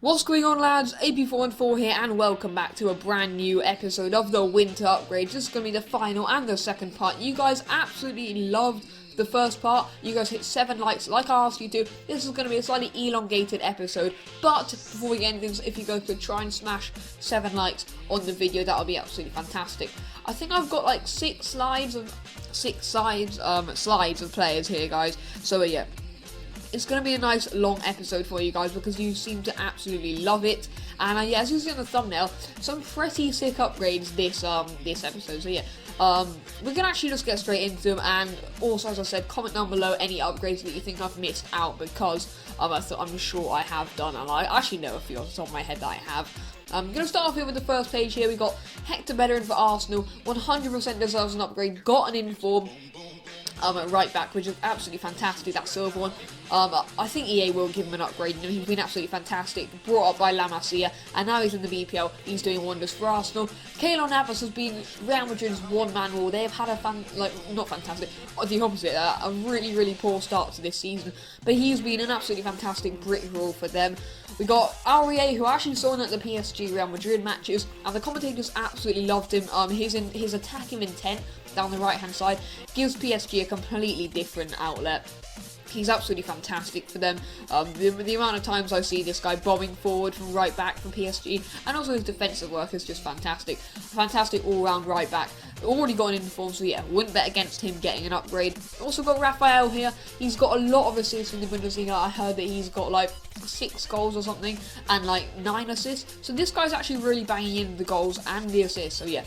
What's going on, lads? AP414 here, and welcome back to a brand new episode of the Winter Upgrades. This is going to be the final and the second part. You guys absolutely loved the first part. You guys hit 7 likes like I asked you to. This is going to be a slightly elongated episode, but before we get into this, if you guys could try and smash 7 likes on the video, that would be absolutely fantastic. I think I've got like 6 slides of players here, guys. So yeah. It's going to be a nice long episode for you guys because you seem to absolutely love it. And yeah, as you see on the thumbnail, some pretty sick upgrades this episode. So yeah, we can actually just get straight into them. And also, as I said, comment down below any upgrades that you think I've missed out, because I'm sure I have done, and I actually know a few off the top of my head that I have. I'm going to start off here with the first page here. We got Hector Bellerin for Arsenal, 100% deserves an upgrade, got an inform. At right back, which is absolutely fantastic, that silver one. I think EA will give him an upgrade. You know, he's been absolutely fantastic, brought up by La Masia, and now he's in the BPL, he's doing wonders for Arsenal. Keylor Navas has been Real Madrid's one-man rule. They've had not fantastic, the opposite, a really poor start to this season, but he's been an absolutely fantastic brick rule for them. We got Aurier, who I actually saw him at the PSG Real Madrid matches, and the commentators absolutely loved him. His attacking intent down the right hand side gives PSG a completely different outlet. He's absolutely fantastic for them. The amount of times I see this guy bombing forward from right back for PSG, and also his defensive work is just fantastic. Fantastic all-round right back. Already got an inform, so yeah, wouldn't bet against him getting an upgrade. Also got Rafael here. He's got a lot of assists in the Bundesliga. I heard that he's got like 6 goals or something, and like 9 assists. So this guy's actually really banging in the goals and the assists, so yeah.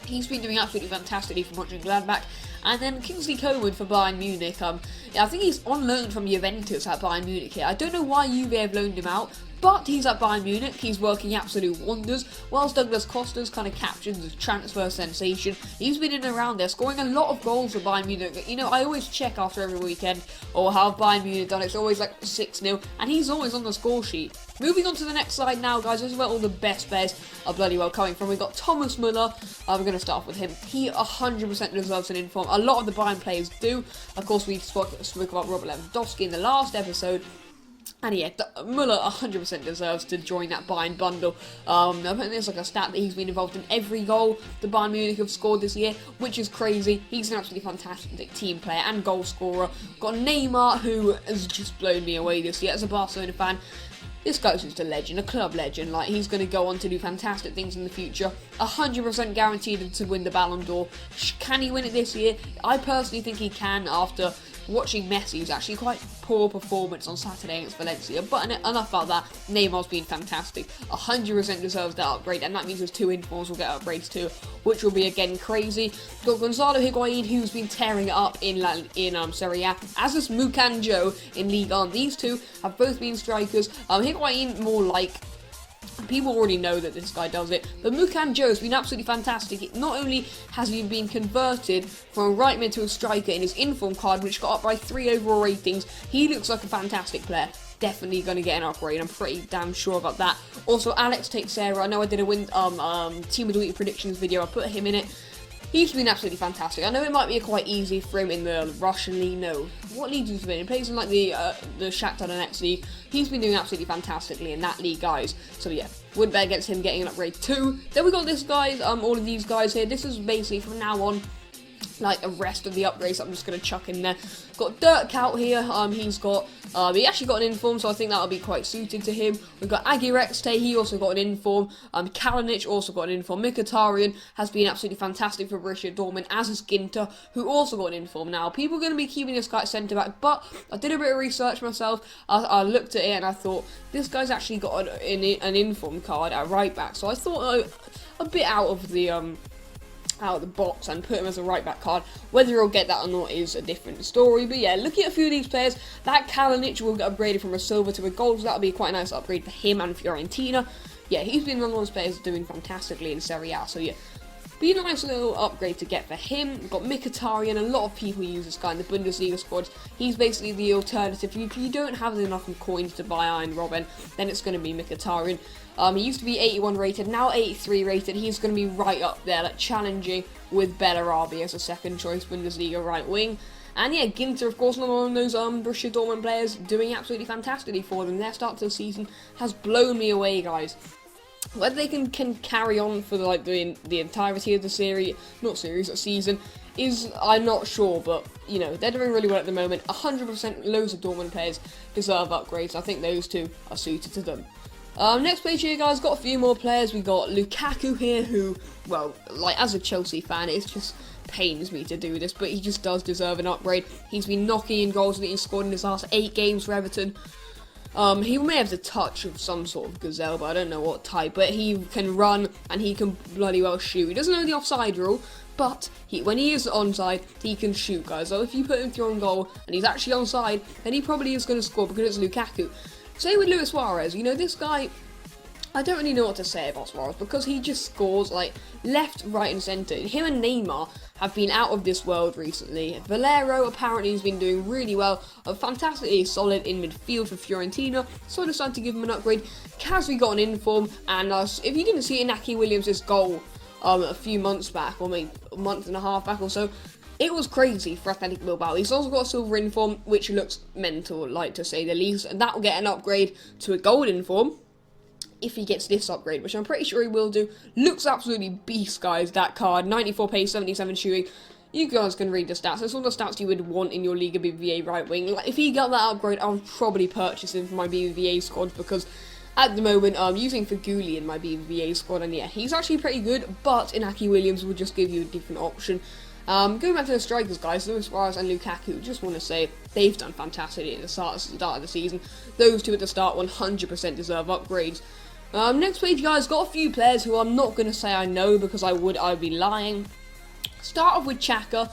He's been doing absolutely fantastically for Mönchengladbach. And then Kingsley Coman for Bayern Munich. Yeah, I think he's on loan from Juventus at Bayern Munich here. I don't know why Juve have loaned him out, but he's at Bayern Munich. He's working absolute wonders. Whilst Douglas Costa's kind of captured the transfer sensation, he's been in and around there, scoring a lot of goals for Bayern Munich. You know, I always check after every weekend, or how Bayern Munich done. It's always like 6-0, and he's always on the score sheet. Moving on to the next slide now, guys. This is where all the best players are bloody well coming from. We've got Thomas Müller. We're going to start off with him. He 100% deserves an inform. A lot of the Bayern players do. Of course, we spoke about Robert Lewandowski in the last episode. And yeah, Müller 100% deserves to join that Bayern bundle. I think there's like a stat that he's been involved in every goal the Bayern Munich have scored this year, which is crazy. He's an absolutely fantastic team player and goal scorer. Got Neymar, who has just blown me away this year as a Barcelona fan. This guy's just a legend, a club legend. Like, he's going to go on to do fantastic things in the future. 100% guaranteed to win the Ballon d'Or. Can he win it this year? I personally think he can, after watching Messi's actually quite poor performance on Saturday against Valencia. But enough about that. Neymar's been fantastic. 100% deserves that upgrade, and that means his 2 informs will get upgrades too, which will be again crazy. Got Gonzalo Higuain, who's been tearing it up in Serie A, as is Mukanjo in Ligue 1. These two have both been strikers. Higuain more like, people already know that this guy does it, but Mukanjo has been absolutely fantastic. Not only has he been converted from a right mid to a striker in his inform card, which got up by 3 overall ratings, he looks like a fantastic player. Definitely going to get an upgrade, I'm pretty damn sure about that. Also, Alex Teixeira, I know I did a Team of the Week predictions video, I put him in it. He's been absolutely fantastic. I know it might be quite easy for him in the Russian league. No, what league has he been in? He plays in like the Shakhtar Donetsk league. He's been doing absolutely fantastically in that league, guys. So yeah, wouldn't bet against him getting an upgrade too. Then we got this guys, all of these guys here. This is basically from now on like the rest of the upgrades I'm just going to chuck in there. Got Dirk out here, he actually got an inform, so I think that'll be quite suited to him. We've got Agirexte, he also got an inform. Kalinic also got an inform. Mkhitaryan has been absolutely fantastic for Borussia Dortmund, as is Ginter, who also got an inform. Now, people are going to be keeping this guy at centre-back, but I did a bit of research myself. I looked at it and I thought, this guy's actually got an inform card at right-back, so I thought a bit out of the box and put him as a right back card. Whether he'll get that or not is a different story, but yeah, looking at a few of these players, that Kalinic will get upgraded from a silver to a gold, so that'll be quite a nice upgrade for him and Fiorentina. Yeah, he's been one of those players doing fantastically in Serie A, so yeah, be a nice little upgrade to get for him. We've got Mkhitaryan, a lot of people use this guy in the Bundesliga squads. He's basically the alternative. If you don't have enough coins to buy Iron Robin, then it's going to be Mkhitaryan. He used to be 81 rated, now 83 rated. He's going to be right up there, like challenging with Bellarabi as a second choice Bundesliga right wing. And yeah, Ginter, of course, another one of those Borussia Dortmund players, doing absolutely fantastically for them. Their start to the season has blown me away, guys. Whether they can carry on for the entirety of the season is, I'm not sure, but you know, they're doing really well at the moment. 100% loads of Dortmund players deserve upgrades. I think those two are suited to them. Next page here, guys, got a few more players. We got Lukaku here, who, well, like, as a Chelsea fan, it just pains me to do this, but he just does deserve an upgrade. He's been knocking in goals that he's scored in his last 8 games for Everton. He may have the touch of some sort of gazelle, but I don't know what type, but he can run and he can bloody well shoot. He doesn't know the offside rule, but when he is onside, he can shoot, guys. So if you put him through on goal and he's actually onside, then he probably is going to score because it's Lukaku. Same with Luis Suarez. You know, this guy, I don't really know what to say about Suarez because he just scores like left, right and centre. Him and Neymar have been out of this world recently. Valero apparently has been doing really well, fantastically solid in midfield for Fiorentina, so I decided to give him an upgrade. Kazri got an inform, and if you didn't see Inaki Williams' goal a few months back, or maybe a month and a half back or so, it was crazy for Athletic Bilbao. He's also got a silver inform, which looks mental, like to say the least, and that will get an upgrade to a gold inform if he gets this upgrade, which I'm pretty sure he will do. Looks absolutely beast, guys, that card. 94 pace, 77 shooting. You guys can read the stats. That's all the stats you would want in your Liga BBVA right wing. Like, if he got that upgrade, I would probably purchase him for my BBVA squad, because at the moment, I'm using Faguli in my BBVA squad, and yeah, he's actually pretty good, but Inaki Williams would just give you a different option. Going back to the strikers, guys, Luis Suarez and Lukaku, just want to say they've done fantastically at the start of the season. Those two at the start 100% deserve upgrades. Next page, guys, got a few players who I'm not going to say I know because I'd be lying. Start off with Xhaka.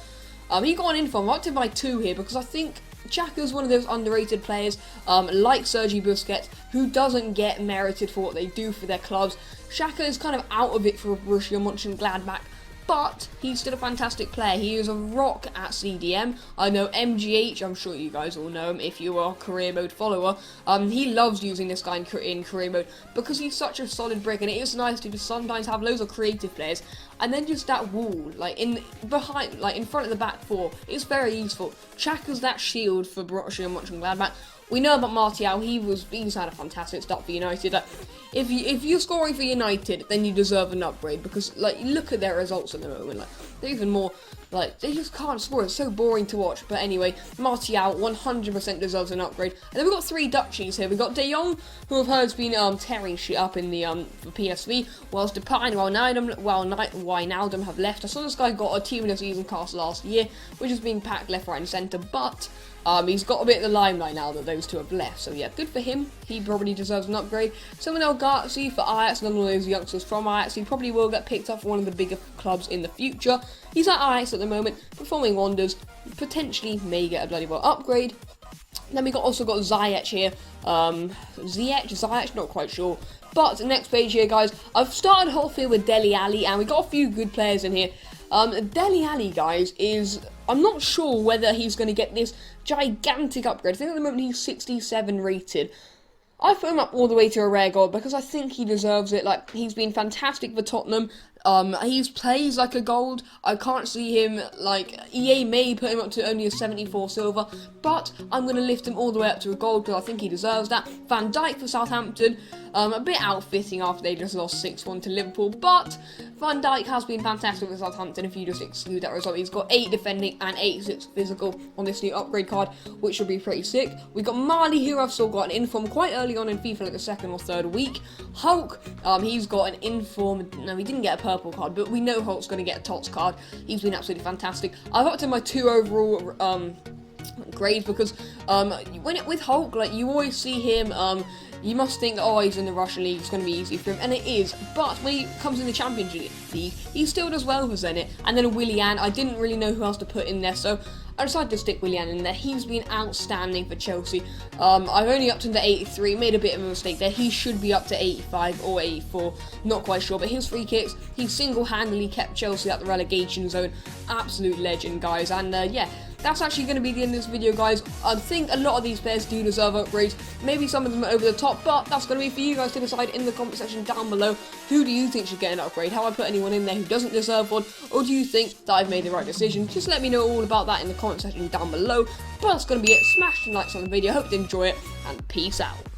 He got an info. I'm up to my 2 here because I think Xhaka's one of those underrated players, like Sergi Busquets, who doesn't get merited for what they do for their clubs. Xhaka is kind of out of it for Borussia Mönchengladbach, but he's still a fantastic player. He is a rock at CDM. I know MGH, I'm sure you guys all know him if you are a career mode follower. He loves using this guy in career mode because he's such a solid brick, and it is nice to just sometimes have loads of creative players, and then just that wall, like in front of the back 4, is very useful. Xhaka's that shield for Borussia Mönchengladbach. We know about Martial. He's had a fantastic start for United. Like, if you're scoring for United, then you deserve an upgrade because, like, look at their results at the moment. Like, they're even more, like, they just can't score. It's so boring to watch. But anyway, Martial 100% deserves an upgrade. And then we've got 3 Dutchies here. We've got De Jong, who I've heard has been tearing shit up in the for PSV, whilst Depay and Wijnaldum have left. I saw this guy got a team of the season cast last year, which is being packed left, right and centre, but he's got a bit of the limelight now that those two have left, so yeah, good for him. He probably deserves an upgrade. Someone El Ghazi for Ajax, another one of those youngsters from Ajax. He probably will get picked up for one of the bigger clubs in the future. He's at Ajax at the moment, performing wonders. Potentially may get a bloody well upgrade. Then we also got Ziyech here. Ziyech, not quite sure. But next page here, guys, I've started off here with Dele Alli, and we got a few good players in here. Dele Alli, guys, I'm not sure whether he's going to get this gigantic upgrade. I think at the moment he's 67 rated. I put him up all the way to a rare gold because I think he deserves it. Like, he's been fantastic for Tottenham. He plays like a gold. I can't see him, like, EA may put him up to only a 74 silver, but I'm going to lift him all the way up to a gold because I think he deserves that. Van Dijk for Southampton. A bit outfitting after they just lost 6-1 to Liverpool, but Van Dijk has been fantastic for Southampton if you just exclude that result. He's got 8 defending and 86 physical on this new upgrade card, which will be pretty sick. We've got Marley, who I've still got an inform quite early on in FIFA, like the 2nd or 3rd week. Hulk, he's got an inform. No, he didn't get a purple card, but we know Hulk's going to get a TOTS card. He's been absolutely fantastic. I've up to my 2 overall grades because with Hulk, like, you always see him, you must think, oh, he's in the Russian League, it's going to be easy for him, and it is, but when he comes in the Champions League, he still does well for Zenit. And then Willian, I didn't really know who else to put in there, so I decided to stick Willian in there. He's been outstanding for Chelsea. I've only upped him to 83, made a bit of a mistake there. He should be up to 85 or 84, not quite sure, but his free kicks, he single-handedly kept Chelsea at the relegation zone. Absolute legend, guys, and yeah, that's actually going to be the end of this video, guys. I think a lot of these players do deserve upgrades. Maybe some of them are over the top, but that's going to be for you guys to decide in the comment section down below. Who do you think should get an upgrade? Have I put anyone in there who doesn't deserve one? Or do you think that I've made the right decision? Just let me know all about that in the comment section down below. But that's going to be it. Smash the likes on the video. Hope you enjoy it, and peace out.